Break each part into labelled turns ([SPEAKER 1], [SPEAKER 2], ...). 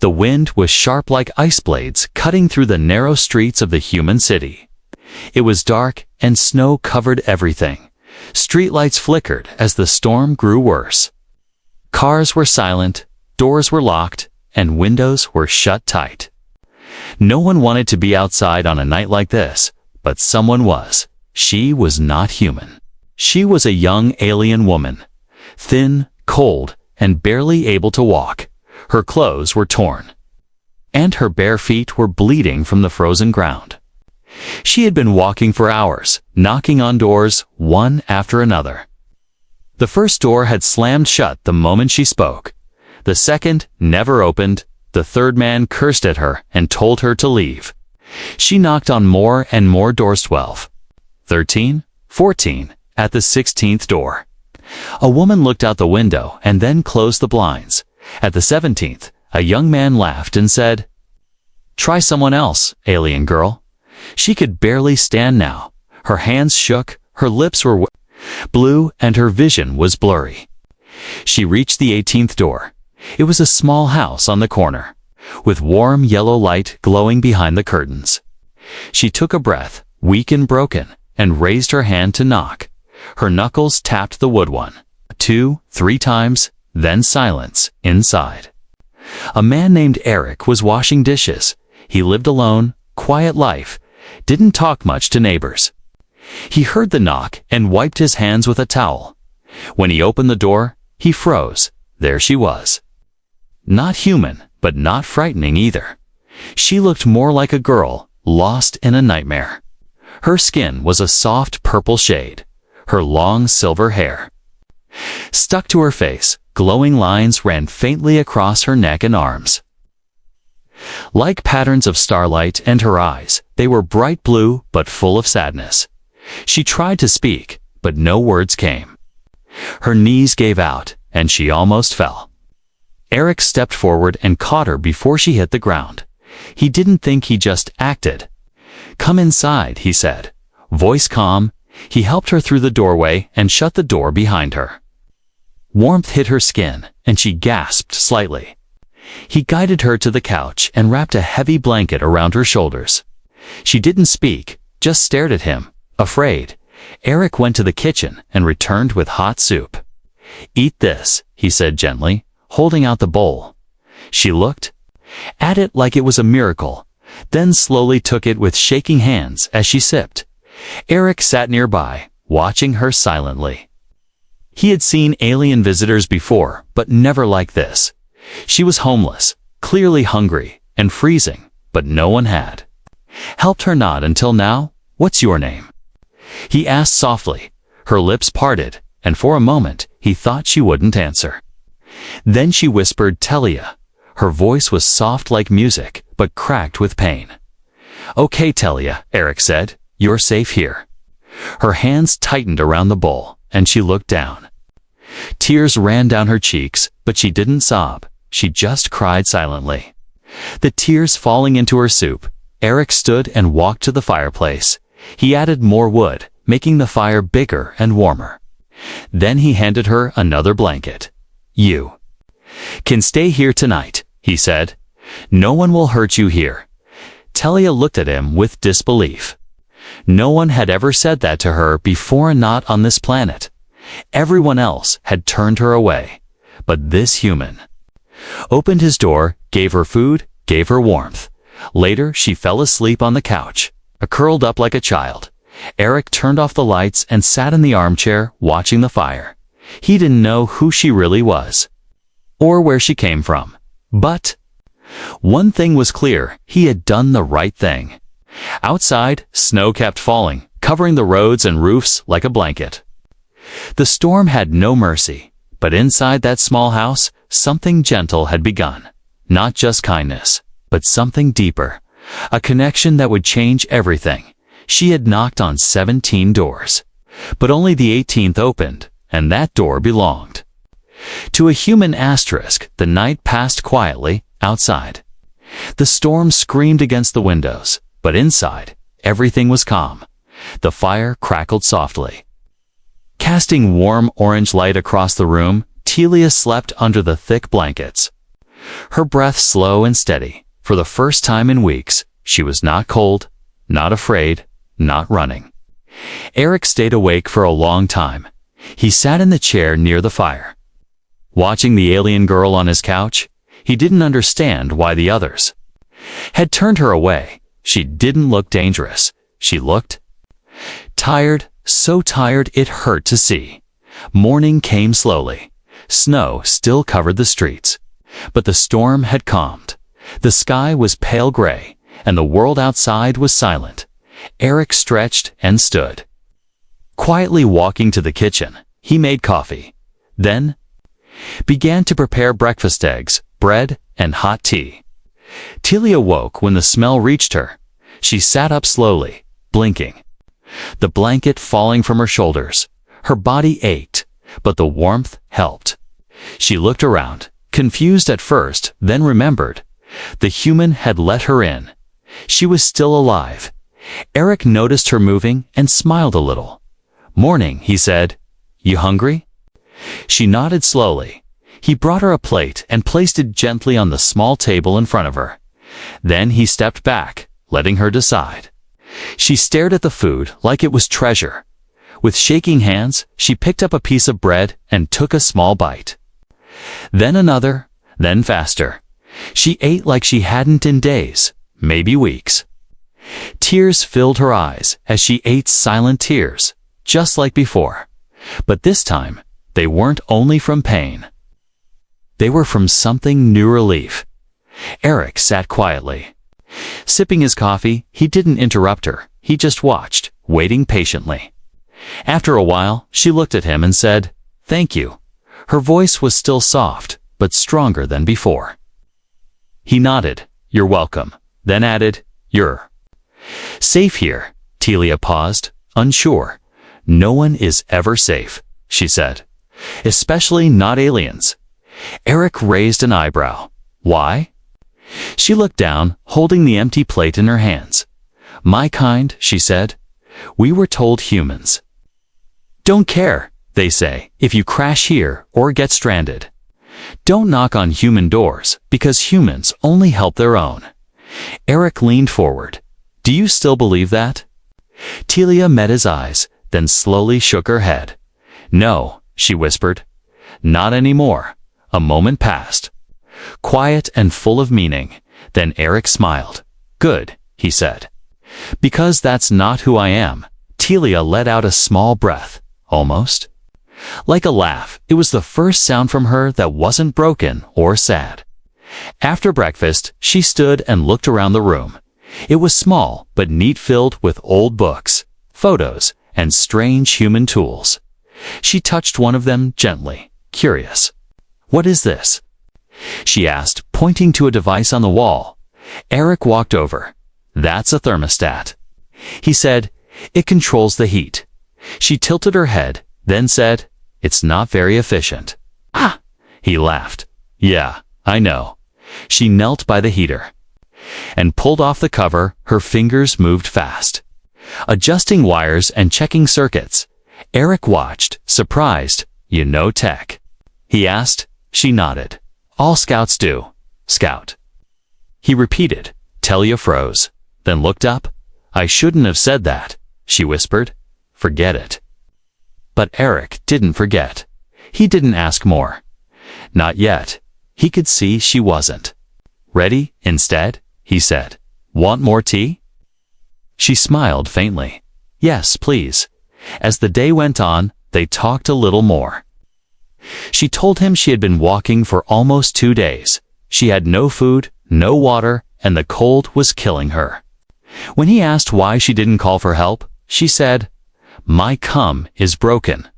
[SPEAKER 1] The wind was sharp like ice blades cutting through the narrow streets of the human city. It was dark and snow covered everything. Streetlights flickered as the storm grew worse. Cars were silent, doors were locked, and windows were shut tight. No one wanted to be outside on a night like this, but someone was. She was not human. She was a young alien woman, thin, cold, and barely able to walk. Her clothes were torn, and her bare feet were bleeding from the frozen ground. She had been walking for hours, knocking on doors, one after another. The first door had slammed shut the moment she spoke. The second never opened. The third man cursed at her and told her to leave. She knocked on more and more doors. 12, 13, 14, at the 16th door. A woman looked out the window and then closed the blinds. At the 17th, a young man laughed and said, "Try someone else, alien girl." She could barely stand now. Her hands shook, her lips were blue, and her vision was blurry. She reached the 18th door. It was a small house on the corner, with warm yellow light glowing behind the curtains. She took a breath, weak and broken, and raised her hand to knock. Her knuckles tapped the wood 1, 2, 3 times, then silence inside. A man named Eric was washing dishes. He lived alone, quiet life, didn't talk much to neighbors. He heard the knock and wiped his hands with a towel. When he opened the door, he froze. There she was. Not human, but not frightening either. She looked more like a girl, lost in a nightmare. Her skin was a soft purple shade. Her long silver hair stuck to her face. Glowing lines ran faintly across her neck and arms, like patterns of starlight, and her eyes, they were bright blue but full of sadness. She tried to speak, but no words came. Her knees gave out, and she almost fell. Eric stepped forward and caught her before she hit the ground. He didn't think, he just acted. "Come inside," he said, voice calm. He helped her through the doorway and shut the door behind her. Warmth hit her skin, and she gasped slightly. He guided her to the couch and wrapped a heavy blanket around her shoulders. She didn't speak, just stared at him, afraid. Eric went to the kitchen and returned with hot soup. "Eat this," he said gently, holding out the bowl. She looked at it like it was a miracle, then slowly took it with shaking hands as she sipped. Eric sat nearby, watching her silently. He had seen alien visitors before, but never like this. She was homeless, clearly hungry, and freezing, but no one had helped her, not until now. "What's your name?" he asked softly. Her lips parted, and for a moment he thought she wouldn't answer. Then she whispered, "Telia." Her voice was soft like music, but cracked with pain. "Okay, Telia," Eric said. "You're safe here." Her hands tightened around the bowl, and she looked down. Tears ran down her cheeks, but she didn't sob. She just cried silently. The tears falling into her soup, Eric stood and walked to the fireplace. He added more wood, making the fire bigger and warmer. Then he handed her another blanket. "You can stay here tonight," he said. "No one will hurt you here." Telia looked at him with disbelief. No one had ever said that to her before, not on this planet. Everyone else had turned her away, but this human opened his door, gave her food, gave her warmth. Later, she fell asleep on the couch, curled up like a child. Eric turned off the lights and sat in the armchair, watching the fire. He didn't know who she really was, or where she came from. But one thing was clear, he had done the right thing. Outside, snow kept falling, covering the roads and roofs like a blanket. The storm had no mercy, but inside that small house, something gentle had begun. Not just kindness, but something deeper. A connection that would change everything. She had knocked on 17 doors, but only the 18th opened, and that door belonged to a human. Asterisk. The night passed quietly outside. The storm screamed against the windows, but inside, everything was calm. The fire crackled softly, casting warm orange light across the room. Telia slept under the thick blankets. Her breath slow and steady. For the first time in weeks, she was not cold, not afraid, not running. Eric stayed awake for a long time. He sat in the chair near the fire. Watching the alien girl on his couch, he didn't understand why the others had turned her away. She didn't look dangerous. She looked tired, so tired it hurt to see. Morning came slowly. Snow still covered the streets, but the storm had calmed. The sky was pale gray, and the world outside was silent. Eric stretched and stood. Quietly walking to the kitchen, he made coffee. Then began to prepare breakfast eggs, bread, and hot tea. Telia woke when the smell reached her. She sat up slowly, blinking. The blanket falling from her shoulders. Her body ached, but the warmth helped. She looked around, confused at first, then remembered. The human had let her in. She was still alive. Eric noticed her moving and smiled a little. "Morning," he said. "You hungry?" She nodded slowly. He brought her a plate and placed it gently on the small table in front of her. Then he stepped back, letting her decide. She stared at the food like it was treasure. With shaking hands, she picked up a piece of bread and took a small bite. Then another, then faster. She ate like she hadn't in days, maybe weeks. Tears filled her eyes as she ate, silent tears, just like before. But this time, they weren't only from pain. They were from something new, relief. Eric sat quietly. Sipping his coffee, he didn't interrupt her. He just watched, waiting patiently. After a while, she looked at him and said, "Thank you." Her voice was still soft, but stronger than before. He nodded, "You're welcome," then added, "You're safe here." Telia paused, unsure. "No one is ever safe," she said. "Especially not aliens." Eric raised an eyebrow. "Why?" She looked down, holding the empty plate in her hands. "My kind," she said. "We were told humans don't care, they say, if you crash here or get stranded. Don't knock on human doors, because humans only help their own." Eric leaned forward. "Do you still believe that?" Telia met his eyes, then slowly shook her head. "No," she whispered. "Not anymore." A moment passed, quiet and full of meaning. Then Eric smiled. "Good," he said. "Because that's not who I am." Telia let out a small breath, almost like a laugh. It was the first sound from her that wasn't broken or sad. After breakfast, she stood and looked around the room. It was small but neat, filled with old books, photos, and strange human tools. She touched one of them gently, curious. "What is this?" she asked, pointing to a device on the wall. Eric walked over. "That's a thermostat," he said. "It controls the heat." She tilted her head, then said, "It's not very efficient." "Ah!" he laughed. "Yeah, I know." She knelt by the heater and pulled off the cover. Her fingers moved fast, adjusting wires and checking circuits. Eric watched, surprised. "You know tech?" he asked. She nodded. "All scouts do." "Scout," he repeated. Telia froze, then looked up. "I shouldn't have said that," she whispered. "Forget it." But Eric didn't forget. He didn't ask more. Not yet. He could see she wasn't ready. "Instead," he said, "want more tea?" She smiled faintly. "Yes, please." As the day went on, they talked a little more. She told him she had been walking for almost 2 days. She had no food, no water, and the cold was killing her. When he asked why she didn't call for help, she said, "My cum is broken.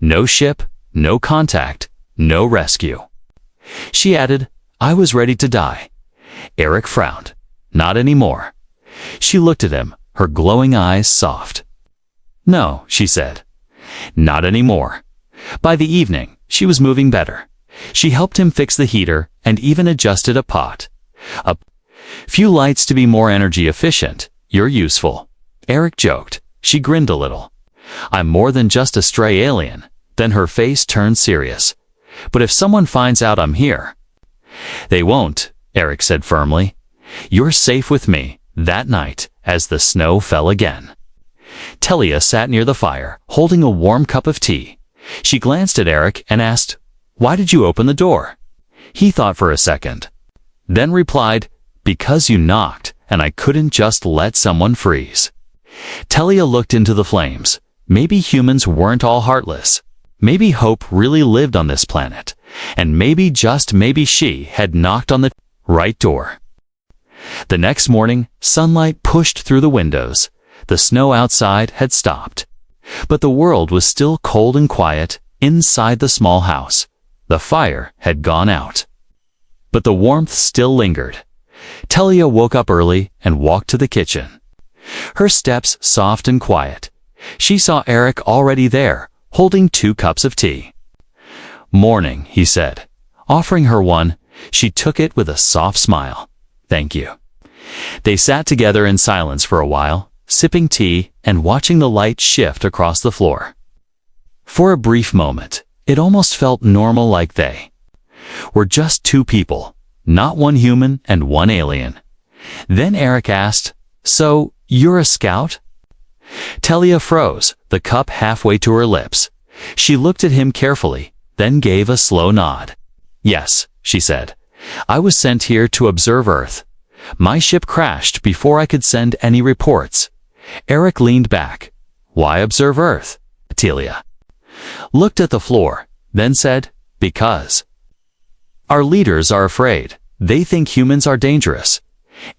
[SPEAKER 1] No ship, no contact, no rescue." She added, "I was ready to die." Eric frowned. "Not anymore." She looked at him, her glowing eyes soft. "No," she said. "Not anymore." By the evening, she was moving better. She helped him fix the heater and even adjusted a pot. "A few lights to be more energy efficient. You're useful." Eric joked. She grinned a little. "I'm more than just a stray alien." Then her face turned serious. "But if someone finds out I'm here?" They won't, Eric said firmly. You're safe with me. That night, as the snow fell again. Telia sat near the fire, holding a warm cup of tea. She glanced at Eric and asked, "Why did you open the door?" He thought for a second, then replied, "Because you knocked, and I couldn't just let someone freeze." Telia looked into the flames. Maybe humans weren't all heartless. Maybe hope really lived on this planet. And maybe, just maybe, she had knocked on the right door. The next morning, sunlight pushed through the windows. The snow outside had stopped. But the world was still cold and quiet inside the small house. The fire had gone out. But the warmth still lingered. Telia woke up early and walked to the kitchen. Her steps soft and quiet. She saw Eric already there, holding 2 cups of tea. "Morning," he said. Offering her one, she took it with a soft smile. "Thank you." They sat together in silence for a while, sipping tea and watching the light shift across the floor. For a brief moment, it almost felt normal, like they were just 2 people, not one human and one alien. Then Eric asked, "So, you're a scout?" Telia froze, the cup halfway to her lips. She looked at him carefully, then gave a slow nod. "Yes," she said. "I was sent here to observe Earth. My ship crashed before I could send any reports." Eric leaned back. "Why observe Earth?" Telia looked at the floor, then said, "Because our leaders are afraid. They think humans are dangerous."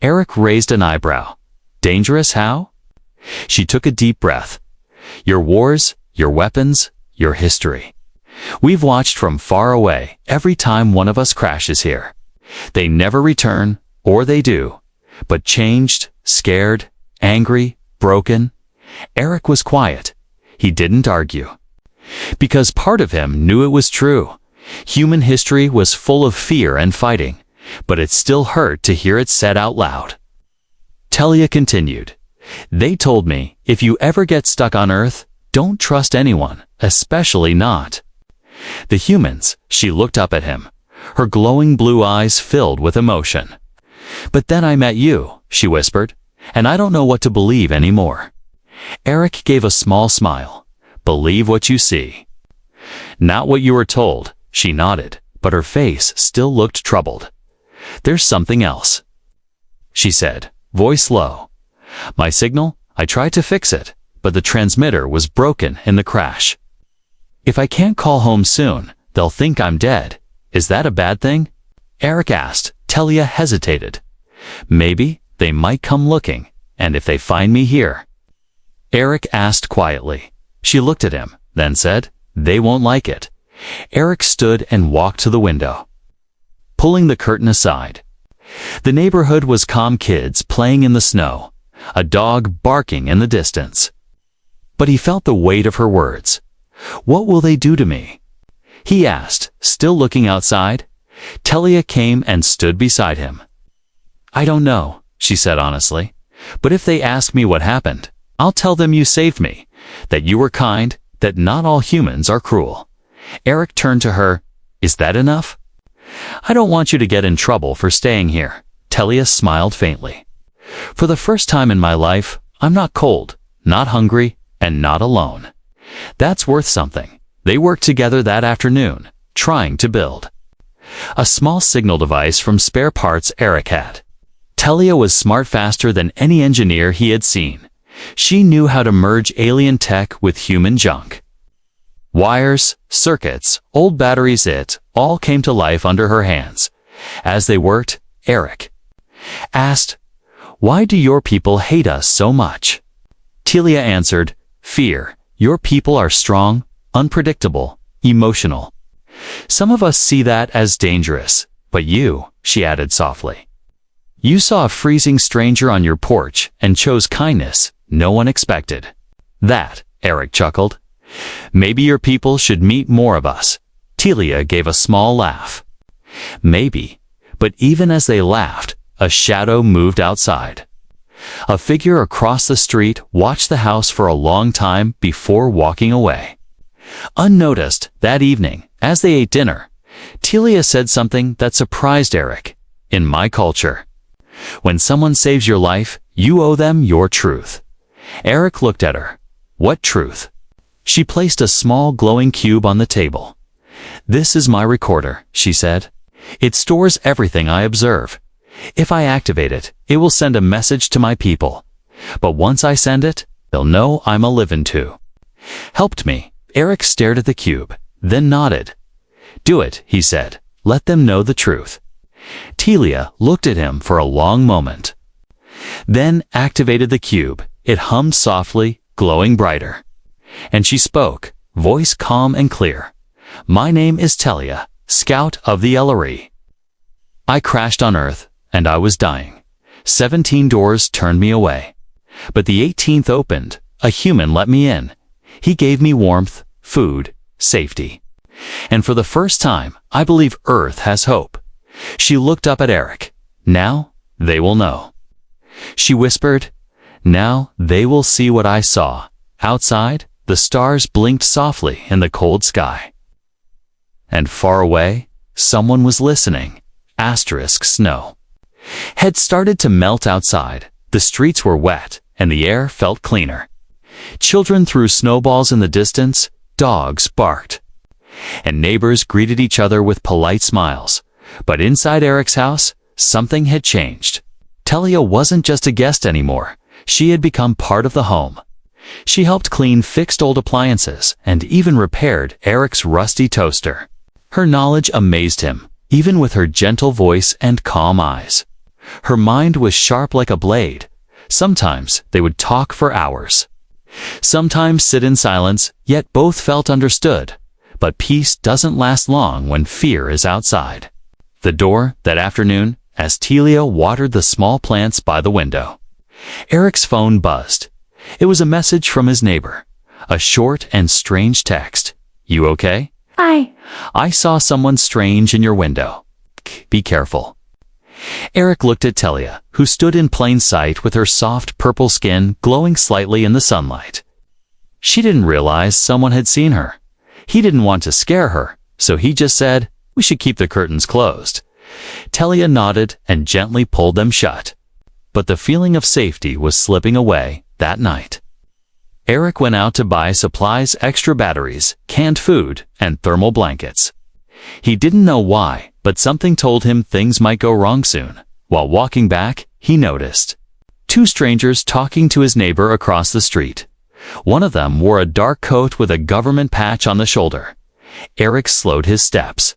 [SPEAKER 1] Eric raised an eyebrow. "Dangerous how?" She took a deep breath. "Your wars, your weapons, your history. We've watched from far away every time one of us crashes here. They never return, or they do, but changed, scared, angry, broken." Eric was quiet. He didn't argue. Because part of him knew it was true. Human history was full of fear and fighting, but it still hurt to hear it said out loud. Telia continued, "They told me, if you ever get stuck on Earth, don't trust anyone, especially not the humans." She looked up at him, her glowing blue eyes filled with emotion. "But then I met you," she whispered, "and I don't know what to believe anymore." Eric gave a small smile. "Believe what you see." "Not what you were told," she nodded, but her face still looked troubled. "There's something else," she said, voice low. "My signal, I tried to fix it, but the transmitter was broken in the crash. If I can't call home soon, they'll think I'm dead. Is that a bad thing?" Eric asked. Telia hesitated. "Maybe they might come looking, and if they find me here." Eric asked quietly. She looked at him, then said, "They won't like it." Eric stood and walked to the window, pulling the curtain aside. The neighborhood was calm, kids playing in the snow, a dog barking in the distance. But he felt the weight of her words. "What will they do to me?" he asked, still looking outside. Telia came and stood beside him. "I don't know," she said honestly. "But if they ask me what happened, I'll tell them you saved me, that you were kind, that not all humans are cruel." Eric turned to her. "Is that enough?" "I don't want you to get in trouble for staying here." Telia smiled faintly. "For the first time in my life, I'm not cold, not hungry, and not alone. That's worth something." They worked together that afternoon, trying to build a small signal device from spare parts Eric had. Telia was smart, faster than any engineer he had seen. She knew how to merge alien tech with human junk. Wires, circuits, old batteries, it all came to life under her hands. As they worked, Eric asked, "Why do your people hate us so much?" Telia answered, "Fear. Your people are strong, unpredictable, emotional. Some of us see that as dangerous, but you," she added softly, "you saw a freezing stranger on your porch and chose kindness no one expected." "That," Eric chuckled. "Maybe your people should meet more of us." Telia gave a small laugh. "Maybe," but even as they laughed, a shadow moved outside. A figure across the street watched the house for a long time before walking away. Unnoticed, that evening, as they ate dinner, Telia said something that surprised Eric. In my culture, when someone saves your life, you owe them your truth. Eric looked at her. What truth? She placed a small glowing cube on the table. This is my recorder, she said. It stores everything I observe. If I activate it, it will send a message to my people. But once I send it, they'll know I'm a living too. Helped me. Eric stared at the cube, then nodded. Do it, he said. Let them know the truth. Telia looked at him for a long moment. Then activated the cube. It hummed softly, glowing brighter. And she spoke, voice calm and clear. My name is Telia, Scout of the Ellery. I crashed on Earth, and I was dying. 17 doors turned me away. But the 18th opened. A human let me in. He gave me warmth, food, safety. And for the first time, I believe Earth has hope. She looked up at Eric. Now, they will know. She whispered, now they will see what I saw. Outside, the stars blinked softly in the cold sky. And far away, someone was listening. Snow had started to melt outside. The streets were wet, and the air felt cleaner. Children threw snowballs in the distance, dogs barked. And neighbors greeted each other with polite smiles. But inside Eric's house, something had changed. Telia wasn't just a guest anymore. She had become part of the home. She helped clean fixed old appliances and even repaired Eric's rusty toaster. Her knowledge amazed him, even with her gentle voice and calm eyes. Her mind was sharp like a blade. Sometimes they would talk for hours. Sometimes sit in silence, yet both felt understood. But peace doesn't last long when fear is outside. The door, that afternoon, as Telia watered the small plants by the window. Eric's phone buzzed. It was a message from his neighbor. A short and strange text. You okay? I saw someone strange in your window. Be careful. Eric looked at Telia, who stood in plain sight with her soft purple skin glowing slightly in the sunlight. She didn't realize someone had seen her. He didn't want to scare her, so he just said, we should keep the curtains closed. Telia nodded and gently pulled them shut. But the feeling of safety was slipping away that night. Eric went out to buy supplies, extra batteries, canned food, and thermal blankets. He didn't know why, but something told him things might go wrong soon. While walking back, he noticed two strangers talking to his neighbor across the street. One of them wore a dark coat with a government patch on the shoulder. Eric slowed his steps.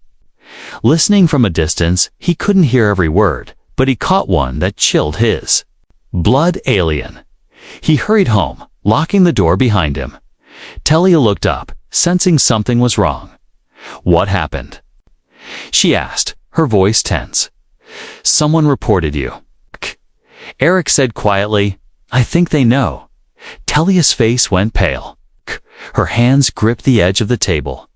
[SPEAKER 1] Listening from a distance, he couldn't hear every word, but he caught one that chilled his blood. Alien. He hurried home, locking the door behind him. Telia looked up, sensing something was wrong. What happened? She asked, her voice tense. Someone reported you. Eric said quietly, I think they know. Telia's face went pale. Her hands gripped the edge of the table.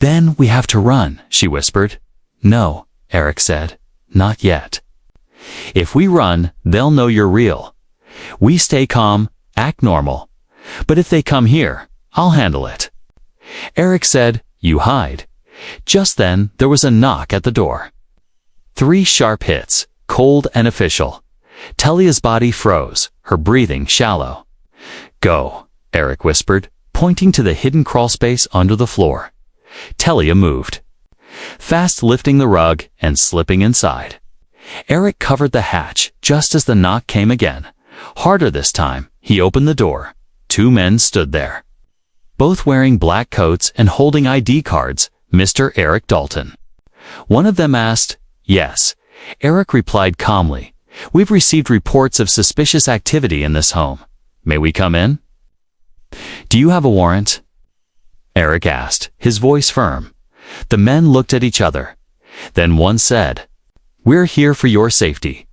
[SPEAKER 1] Then we have to run, she whispered. No, Eric said. Not yet. If we run, they'll know you're real. We stay calm, act normal. But if they come here, I'll handle it. Eric said, you hide. Just then, there was a knock at the door. 3 sharp hits, cold and official. Telia's body froze, her breathing shallow. Go, Eric whispered, pointing to the hidden crawlspace under the floor. Telia moved, fast lifting the rug and slipping inside. Eric covered the hatch just as the knock came again. Harder this time, he opened the door. 2 men stood there, both wearing black coats and holding ID cards. Mr. Eric Dalton. One of them asked, yes. Eric replied calmly, we've received reports of suspicious activity in this home. May we come in? Do you have a warrant? Eric asked, his voice firm. The men looked at each other. Then one said, we're here for your safety.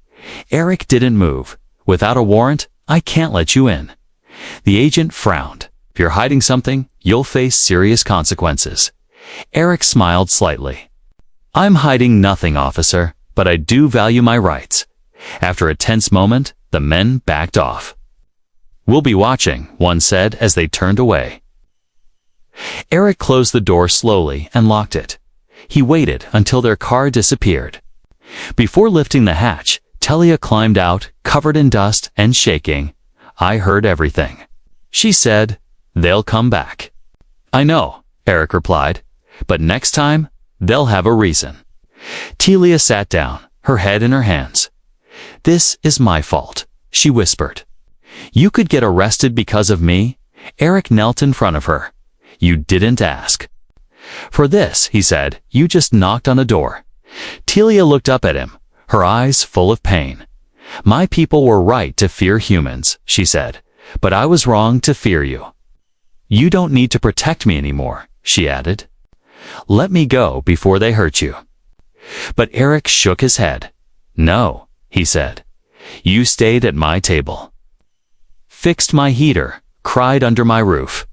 [SPEAKER 1] Eric didn't move. Without a warrant, I can't let you in. The agent frowned. If you're hiding something, you'll face serious consequences. Eric smiled slightly. I'm hiding nothing, officer, but I do value my rights. After a tense moment, the men backed off. We'll be watching, one said as they turned away. Eric closed the door slowly and locked it. He waited until their car disappeared. Before lifting the hatch, Telia climbed out, covered in dust and shaking. "I heard everything," she said. "They'll come back." "I know," Eric replied, "but next time, they'll have a reason." Telia sat down, her head in her hands. "This is my fault," she whispered. "You could get arrested because of me." Eric knelt in front of her. "You didn't ask." "For this," he said, "you just knocked on a door." Telia looked up at him, her eyes full of pain. "My people were right to fear humans," she said, "but I was wrong to fear you." "You don't need to protect me anymore," she added. "Let me go before they hurt you." But Eric shook his head. "No," he said. "You stayed at my table. Fixed my heater, cried under my roof.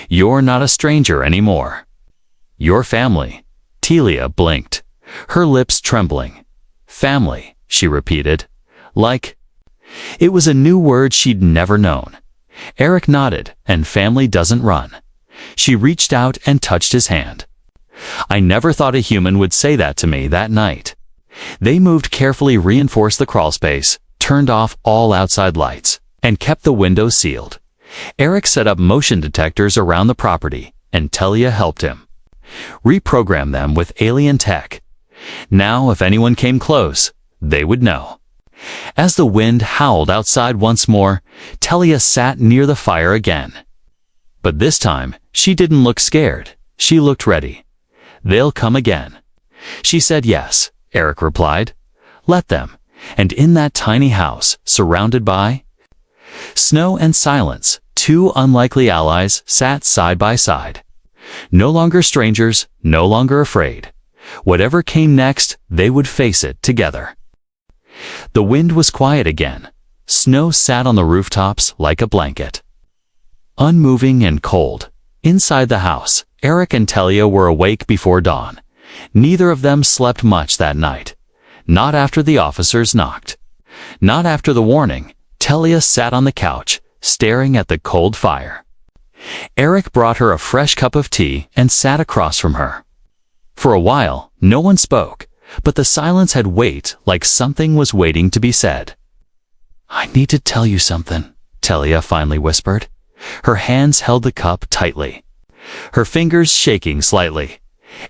[SPEAKER 1] You're not a stranger anymore. Your family." Telia blinked, her lips trembling. "Family," she repeated. "Like..." It was a new word she'd never known. Eric nodded, and family doesn't run. She reached out and touched his hand. "I never thought a human would say that to me that night." They moved carefully, reinforced the crawlspace, turned off all outside lights, and kept the windows sealed. Eric set up motion detectors around the property, and Telia helped him reprogram them with alien tech. Now, if anyone came close, they would know. As the wind howled outside once more, Telia sat near the fire again. But this time, she didn't look scared. She looked ready. "They'll come again." She said yes, Eric replied. "Let them." And in that tiny house, surrounded by snow and silence, two unlikely allies sat side by side. No longer strangers, no longer afraid. Whatever came next, they would face it together. The wind was quiet again. Snow sat on the rooftops like a blanket, unmoving and cold. Inside the house, Eric and Telia were awake before dawn. Neither of them slept much that night. Not after the officers knocked. Not after the warning. Telia sat on the couch, staring at the cold fire. Eric brought her a fresh cup of tea and sat across from her. For a while, no one spoke, but the silence had weight, like something was waiting to be said. "I need to tell you something," Telia finally whispered. Her hands held the cup tightly, her fingers shaking slightly.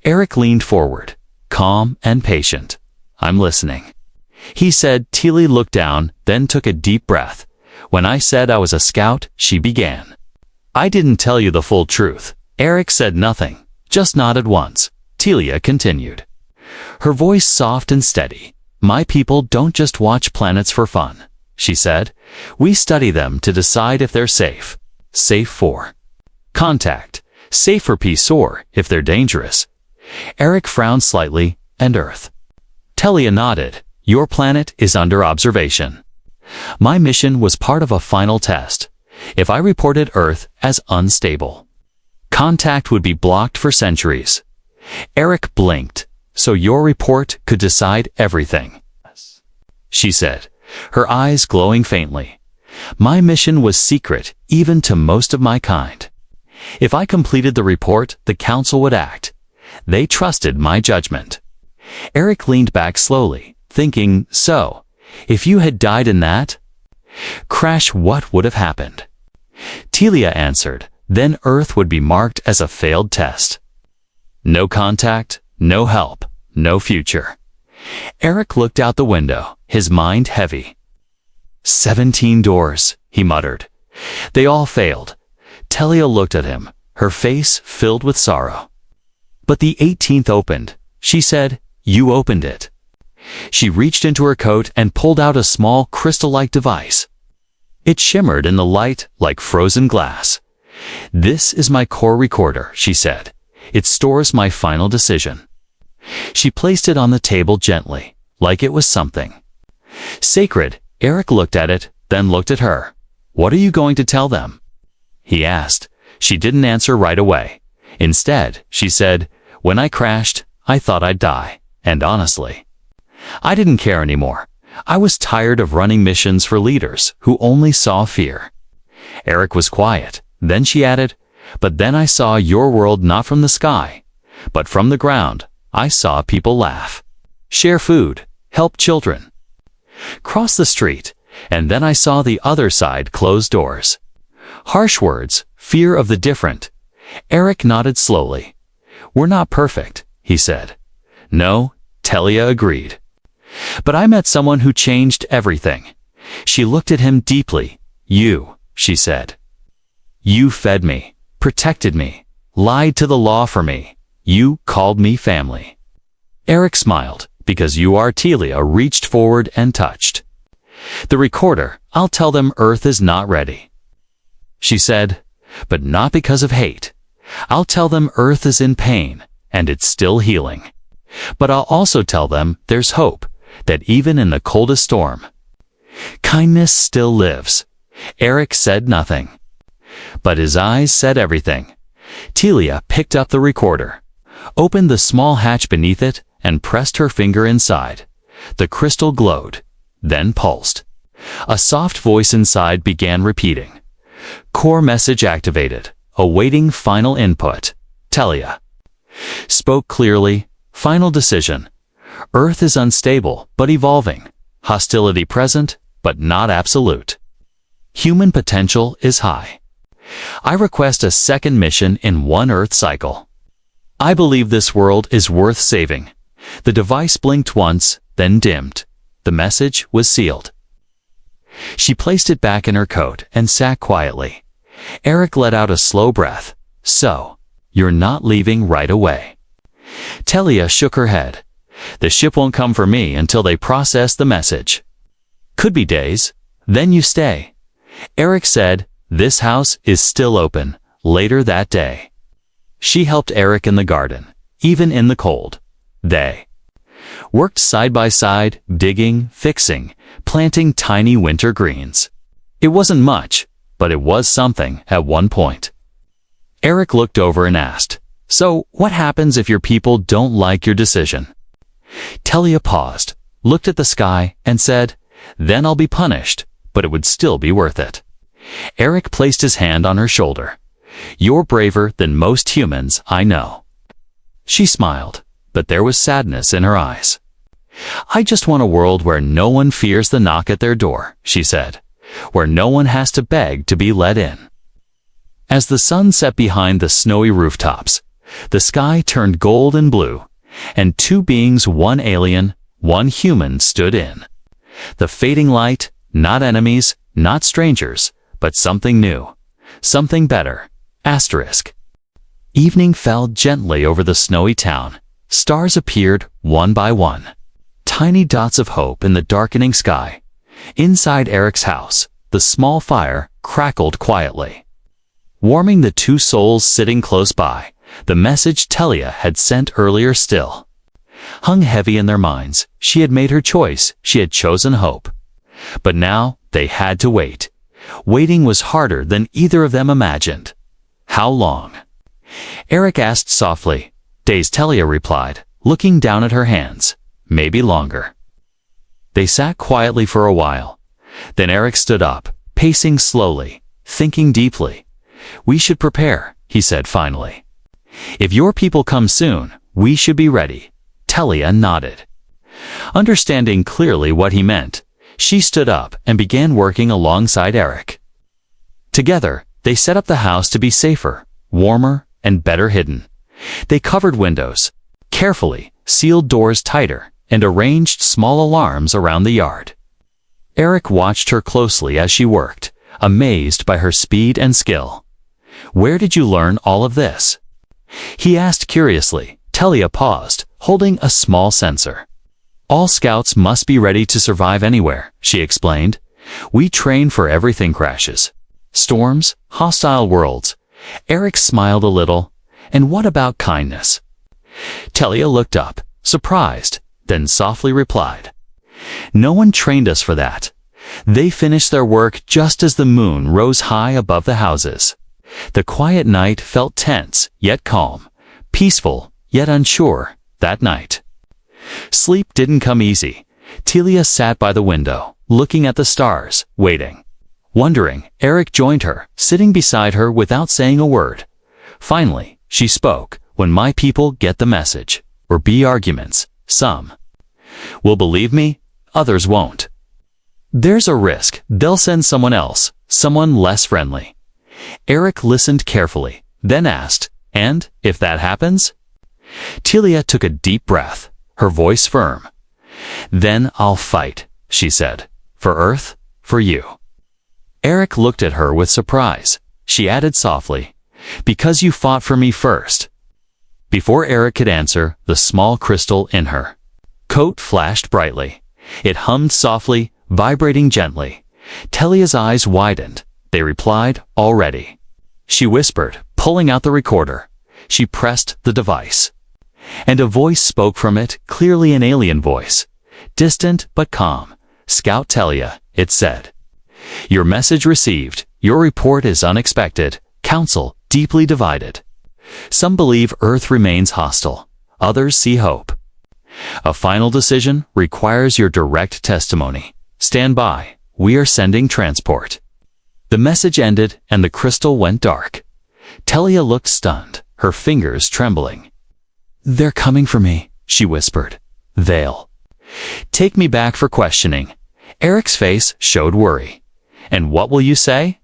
[SPEAKER 1] Eric leaned forward, calm and patient. "I'm listening," he said. Telia looked down, then took a deep breath. "When I said I was a scout," she began, "I didn't tell you the full truth." Eric said nothing, just nodded once. Telia continued, her voice soft and steady. "My people don't just watch planets for fun," she said. "We study them to decide if they're safe. Safe for contact, safe for peace, or, if they're dangerous." Eric frowned slightly. "And Earth?" Telia nodded. "Your planet is under observation. My mission was part of a final test. If I reported Earth as unstable, contact would be blocked for centuries." Eric blinked. "So your report could decide everything?" she said, her eyes glowing faintly. "My mission was secret, even to most of my kind. If I completed the report, the council would act. They trusted my judgment." Eric leaned back slowly, thinking, "So, if you had died in that crash, what would have happened?" Telia answered, "Then Earth would be marked as a failed test. No contact, no help, no future." Eric looked out the window, his mind heavy. 17 doors, he muttered. They all failed. Telia looked at him, her face filled with sorrow. "But the 18th opened," she said. "You opened it." She reached into her coat and pulled out a small crystal-like device. It shimmered in the light like frozen glass. "This is my core recorder," she said. "It stores my final decision." She placed it on the table gently, like it was something sacred. Eric looked at it, then looked at her. "What are you going to tell them?" he asked. She didn't answer right away. Instead, she said, "When I crashed, I thought I'd die. And honestly, I didn't care anymore. I was tired of running missions for leaders who only saw fear." Eric was quiet. Then she added, "But then I saw your world not from the sky, but from the ground, I saw people laugh, share food, help children, cross the street, and then I saw the other side close doors. Harsh words, fear of the different. Eric nodded slowly. We're not perfect, he said. No, Telia agreed. But I met someone who changed everything. She looked at him deeply. You, she said. You fed me, protected me, lied to the law for me. You called me family. Eric smiled, because you are Telia reached forward and touched. The recorder, I'll tell them Earth is not ready. She said, but not because of hate. I'll tell them Earth is in pain, and it's still healing. But I'll also tell them there's hope, that even in the coldest storm, kindness still lives. Eric said nothing. But his eyes said everything. Telia picked up the recorder, opened the small hatch beneath it, and pressed her finger inside. The crystal glowed, then pulsed. A soft voice inside began repeating. Core message activated, awaiting final input. Telia spoke clearly. Final decision. Earth is unstable, but evolving. Hostility present, but not absolute. Human potential is high. I request a second mission in one Earth cycle. I believe this world is worth saving. The device blinked once, then dimmed. The message was sealed. She placed it back in her coat and sat quietly. Eric let out a slow breath. So, you're not leaving right away. Telia shook her head. The ship won't come for me until they process the message. Could be days. Then you stay. Eric said, this house is still open, later that day. She helped Eric in the garden, even in the cold. They worked side by side, digging, fixing, planting tiny winter greens. It wasn't much, but it was something at one point. Eric looked over and asked, so what happens if your people don't like your decision? Telia paused, looked at the sky, and said, then I'll be punished, but it would still be worth it. Eric placed his hand on her shoulder. You're braver than most humans I know. She smiled, but there was sadness in her eyes. I just want a world where no one fears the knock at their door, she said, where no one has to beg to be let in. As the sun set behind the snowy rooftops, the sky turned gold and blue, and two beings, one alien, one human, stood in. The fading light, not enemies, not strangers, but something new, something better. Asterisk. Evening fell gently over the snowy town. Stars appeared one by one. Tiny dots of hope in the darkening sky. Inside Eric's house, the small fire crackled quietly, warming the two souls sitting close by. The message Telia had sent earlier still hung heavy in their minds. She had made her choice. She had chosen hope. But now they had to wait. Waiting was harder than either of them imagined. How long? Eric asked softly. Days, Telia replied, looking down at her hands. Maybe longer. They sat quietly for a while. Then Eric stood up, pacing slowly, thinking deeply. We should prepare, he said finally. If your people come soon, we should be ready. Telia nodded. Understanding clearly what he meant, she stood up and began working alongside Eric. Together, they set up the house to be safer, warmer, and better hidden. They covered windows, carefully, sealed doors tighter, and arranged small alarms around the yard. Eric watched her closely as she worked, amazed by her speed and skill. Where did you learn all of this? He asked curiously. Telia paused, holding a small sensor. All scouts must be ready to survive anywhere, she explained. We train for everything: crashes, storms, hostile worlds. Eric smiled a little. And what about kindness? Telia looked up, surprised, then softly replied. No one trained us for that. They finished their work just as the moon rose high above the houses. The quiet night felt tense, yet calm, peaceful, yet unsure, that night. Sleep didn't come easy. Telia sat by the window, looking at the stars, waiting. Wondering, Eric joined her, sitting beside her without saying a word. Finally, she spoke. When my people get the message, or be arguments. Some will believe me, others won't. There's a risk they'll send someone else, someone less friendly. Eric listened carefully, then asked, "And if that happens?" Telia took a deep breath, her voice firm. "Then I'll fight," she said. "For Earth, for you." Eric looked at her with surprise. She added softly, "Because you fought for me first." Before Eric could answer, the small crystal in her coat flashed brightly. It hummed softly, vibrating gently. Telia's eyes widened. They replied, "Already." She whispered, pulling out the recorder. She pressed the device. And a voice spoke from it, clearly an alien voice. Distant but calm. "Scout Telia," it said. "Your message received. Your report is unexpected. Council deeply divided. Some believe Earth remains hostile. Others see hope. A final decision requires your direct testimony. Stand by. We are sending transport." The message ended and the crystal went dark. Telia looked stunned, her fingers trembling. "They're coming for me," she whispered. "They'll take me back for questioning." Eric's face showed worry. "And what will you say?"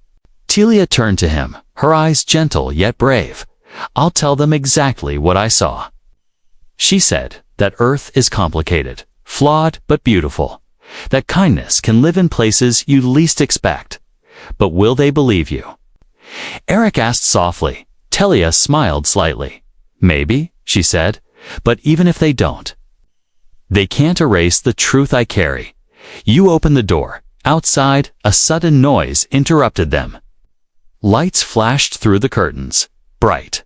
[SPEAKER 1] Telia turned to him, her eyes gentle yet brave. "I'll tell them exactly what I saw." She said that Earth is complicated, flawed but beautiful, that kindness can live in places you least expect. But will they believe you? Eric asked softly. Telia smiled slightly. "Maybe," she said, "but even if they don't, they can't erase the truth I carry." You opened the door. Outside, a sudden noise interrupted them. Lights flashed through the curtains, bright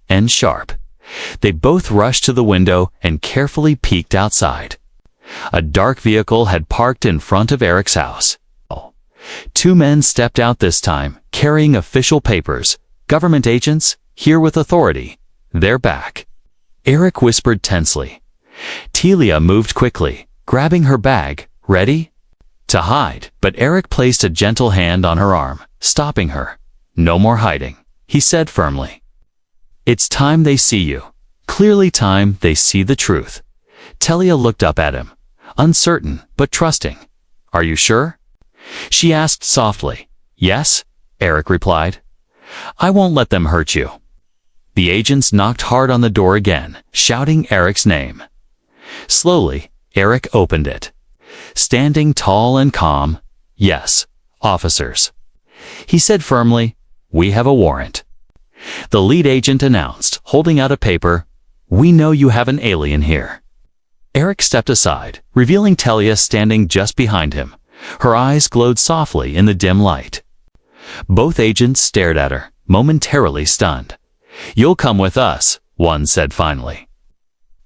[SPEAKER 1] and sharp. They both rushed to the window and carefully peeked outside. A dark vehicle had parked in front of Eric's house. Two men stepped out this time, carrying official papers. "Government agents, here with authority. They're back." Eric whispered tensely. Telia moved quickly, grabbing her bag, ready to hide, but Eric placed a gentle hand on her arm, stopping her. "No more hiding," he said firmly. "It's time they see you. Clearly time they see the truth." Telia looked up at him, uncertain but trusting. "Are you sure?" she asked softly. "Yes," Eric replied. "I won't let them hurt you." The agents knocked hard on the door again, shouting Eric's name. Slowly, Eric opened it. Standing tall and calm, "Yes, officers," he said firmly, "we have a warrant." The lead agent announced, holding out a paper, "We know you have an alien here." Eric stepped aside, revealing Telia standing just behind him. Her eyes glowed softly in the dim light. Both agents stared at her, momentarily stunned. "You'll come with us," one said finally.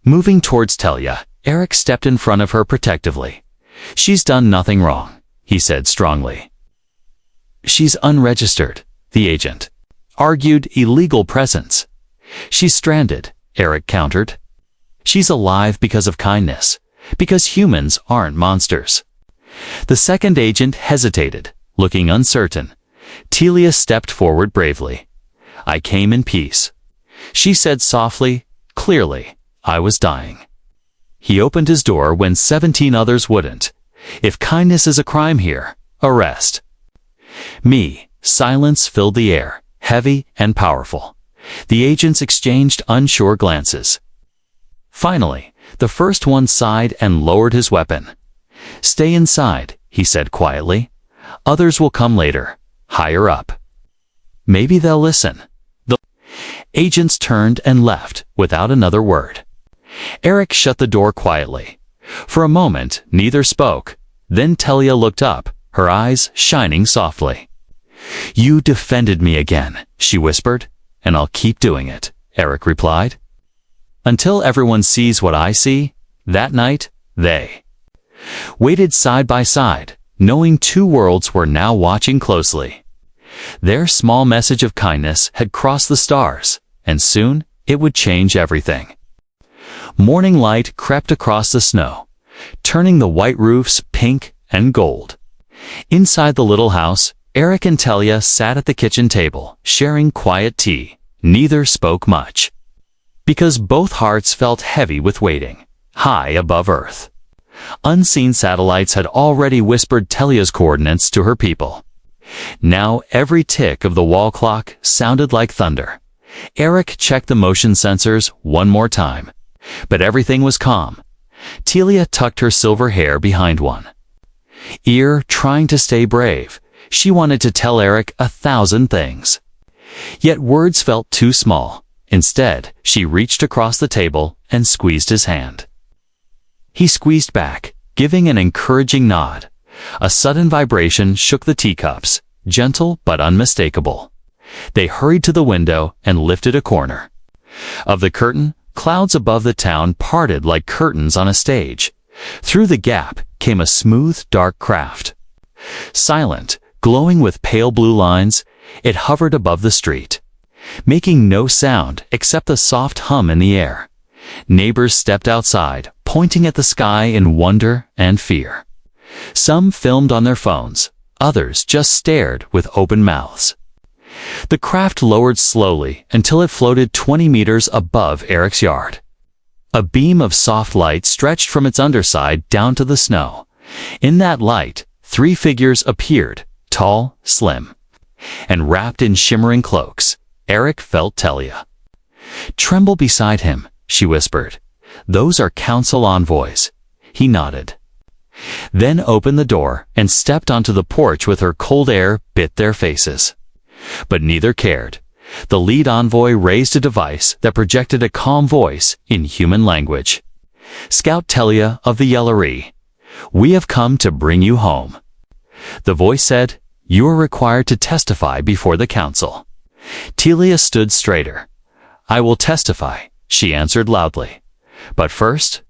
[SPEAKER 1] Moving towards Telia, Eric stepped in front of her protectively. "She's done nothing wrong," he said strongly. "She's unregistered," the agent argued. "Illegal presence." "She's stranded," Eric countered. "She's alive because of kindness, because humans aren't monsters." The second agent hesitated, looking uncertain. Telia stepped forward bravely. "I came in peace," she said softly, clearly. "I was dying." He opened his door when 17 others wouldn't. "If kindness is a crime here, arrest me." Silence filled the air, heavy and powerful. The agents exchanged unsure glances. Finally, the first one sighed and lowered his weapon. "Stay inside," he said quietly. "Others will come later, higher up. Maybe they'll listen." The agents turned and left without another word. Eric shut the door quietly. For a moment, neither spoke. Then Telia looked up, her eyes shining softly. "You defended me again," she whispered. "And I'll keep doing it," Eric replied. "Until everyone sees what I see." That night, they waited side by side, knowing two worlds were now watching closely. Their small message of kindness had crossed the stars, and soon it would change everything. Morning light crept across the snow, turning the white roofs pink and gold. Inside the little house, Eric and Telia sat at the kitchen table, sharing quiet tea. Neither spoke much. because both hearts felt heavy with waiting, high above Earth. Unseen satellites had already whispered Telia's coordinates to her people. Now every tick of the wall clock sounded like thunder. Eric checked the motion sensors one more time, but everything was calm. Telia tucked her silver hair behind one ear, trying to stay brave. She wanted to tell Eric 1,000 things. Yet words felt too small. Instead, she reached across the table and squeezed his hand. He squeezed back, giving an encouraging nod. A sudden vibration shook the teacups, gentle but unmistakable. They hurried to the window and lifted a corner. Of the curtain, clouds above the town parted like curtains on a stage. Through the gap came a smooth, dark craft. Silent, glowing with pale blue lines, it hovered above the street, making no sound except the soft hum in the air. Neighbors stepped outside, pointing at the sky in wonder and fear. Some filmed on their phones, others just stared with open mouths. The craft lowered slowly until it floated 20 meters above Eric's yard. A beam of soft light stretched from its underside down to the snow. In that light, 3 figures appeared, tall, slim, and wrapped in shimmering cloaks. Eric felt Telia tremble beside him. She whispered, "Those are council envoys." He nodded, then opened the door and stepped onto the porch with her. Cold air bit their faces. But neither cared. The lead envoy raised a device that projected a calm voice in human language. "Scout Telia of the Yellery, we have come to bring you home." The voice said, "You are required to testify before the council." Telia stood straighter. "I will testify," she answered loudly. "But first,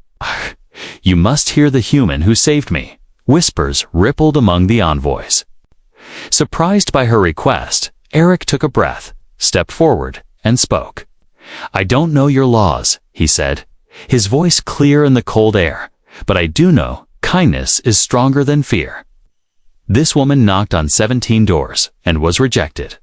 [SPEAKER 1] you must hear the human who saved me." Whispers rippled among the envoys. Surprised by her request, Eric took a breath, stepped forward, and spoke. "I don't know your laws," he said, his voice clear in the cold air, "but I do know kindness is stronger than fear." This woman knocked on 17 doors and was rejected.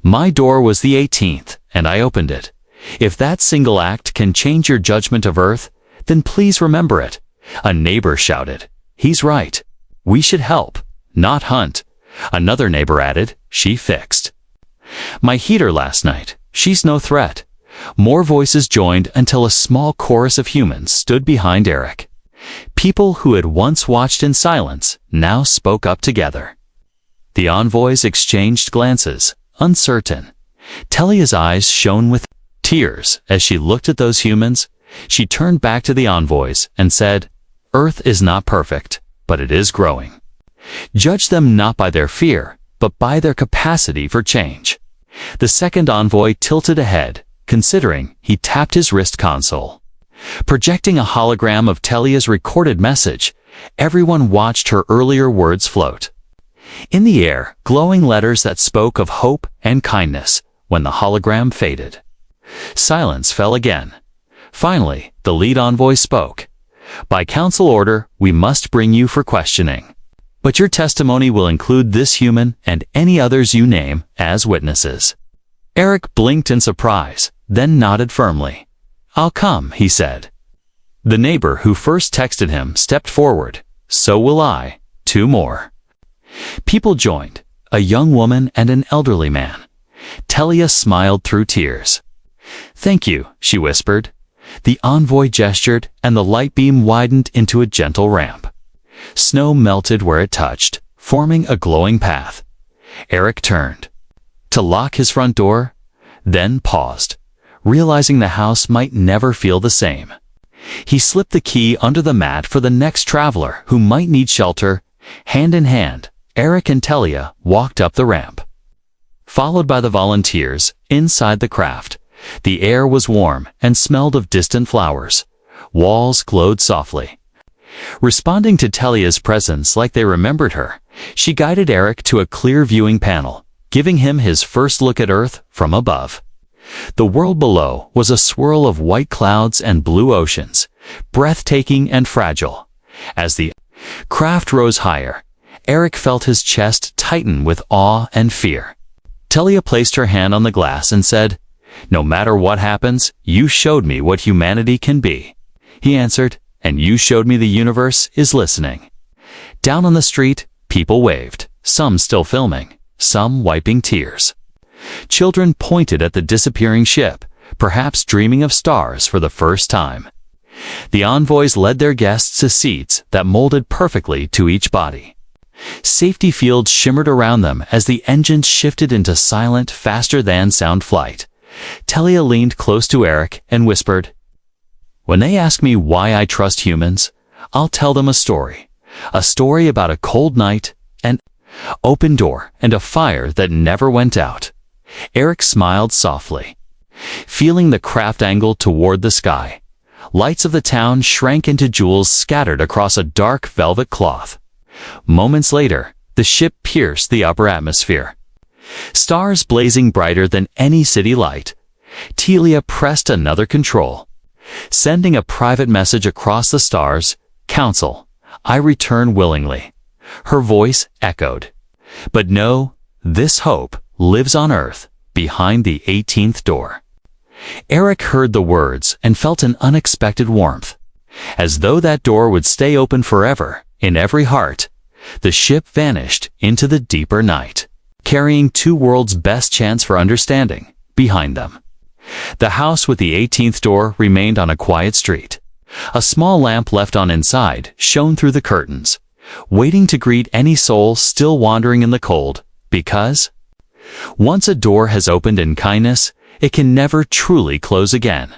[SPEAKER 1] My door was the 18th, and I opened it. If that single act can change your judgment of Earth, then please remember it. A neighbor shouted, "He's right. We should help, not hunt." Another neighbor added, "She fixed my heater last night. She's no threat." More voices joined until a small chorus of humans stood behind Eric. People who had once watched in silence now spoke up together. The envoys exchanged glances, uncertain. Telia's eyes shone with tears as she looked at those humans. She turned back to the envoys and said, "Earth is not perfect, but it is growing. Judge them not by their fear, but by their capacity for change." The second envoy tilted ahead, considering. He tapped his wrist console, projecting a hologram of Telia's recorded message. Everyone watched her earlier words float in the air, glowing letters that spoke of hope and kindness. When the hologram faded, silence fell again. Finally, the lead envoy spoke. "By council order, we must bring you for questioning. But your testimony will include this human and any others you name as witnesses." Eric blinked in surprise, then nodded firmly. "I'll come," he said. The neighbor who first texted him stepped forward. "So will I." 2 more people joined, a young woman and an elderly man. Telia smiled through tears. "Thank you," she whispered. The envoy gestured, and the light beam widened into a gentle ramp. Snow melted where it touched, forming a glowing path. Eric turned to lock his front door, then paused, realizing the house might never feel the same. He slipped the key under the mat for the next traveler who might need shelter. Hand in hand, Eric and Telia walked up the ramp, followed by the volunteers inside the craft. The air was warm and smelled of distant flowers. Walls glowed softly, responding to Telia's presence like they remembered her. She guided Eric to a clear viewing panel, giving him his first look at Earth from above. The world below was a swirl of white clouds and blue oceans, breathtaking and fragile. As the craft rose higher, Eric felt his chest tighten with awe and fear. Telia placed her hand on the glass and said, "No matter what happens, you showed me what humanity can be," he answered, "and you showed me the universe is listening." Down on the street, people waved, some still filming, some wiping tears. Children pointed at the disappearing ship, perhaps dreaming of stars for the first time. The envoys led their guests to seats that molded perfectly to each body. Safety fields shimmered around them as the engines shifted into silent, faster-than-sound flight. Telia leaned close to Eric and whispered, "When they ask me why I trust humans, I'll tell them a story about a cold night, an open door, and a fire that never went out." Eric smiled softly. Feeling the craft angle toward the sky, lights of the town shrank into jewels scattered across a dark velvet cloth. Moments later, the ship pierced the upper atmosphere. Stars blazing brighter than any city light. Telia pressed another control, sending a private message across the stars, "Council, I return willingly." Her voice echoed. "But know, this hope lives on Earth, behind the 18th door." Eric heard the words and felt an unexpected warmth. As though that door would stay open forever, in every heart, the ship vanished into the deeper night, carrying two worlds' best chance for understanding behind them. The house with the 18th door remained on a quiet street. A small lamp left on inside shone through the curtains, waiting to greet any soul still wandering in the cold, because once a door has opened in kindness, it can never truly close again.